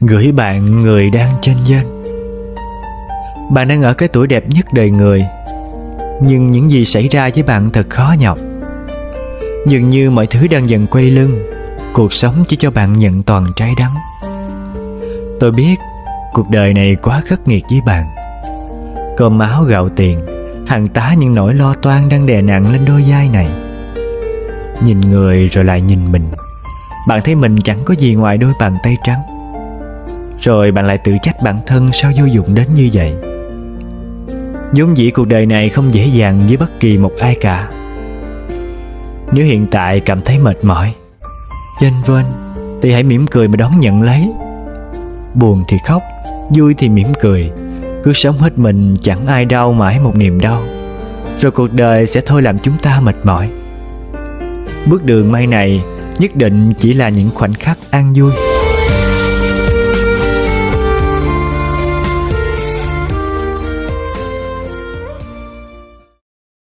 Gửi bạn người đang chênh vênh. Bạn đang ở cái tuổi đẹp nhất đời người, nhưng những gì xảy ra với bạn thật khó nhọc. Dường như mọi thứ đang dần quay lưng, cuộc sống chỉ cho bạn nhận toàn trái đắng. Tôi biết cuộc đời này quá khắc nghiệt với bạn. Cơm áo gạo tiền, hàng tá những nỗi lo toan đang đè nặng lên đôi vai này. Nhìn người rồi lại nhìn mình, bạn thấy mình chẳng có gì ngoài đôi bàn tay trắng. Rồi bạn lại tự trách bản thân sao vô dụng đến như vậy. Vốn dĩ cuộc đời này không dễ dàng với bất kỳ một ai cả. Nếu hiện tại cảm thấy mệt mỏi, chênh vênh, thì hãy mỉm cười mà đón nhận lấy. Buồn thì khóc, vui thì mỉm cười. Cứ sống hết mình, chẳng ai đau mãi một niềm đau. Rồi cuộc đời sẽ thôi làm chúng ta mệt mỏi. Bước đường mai này nhất định chỉ là những khoảnh khắc an vui.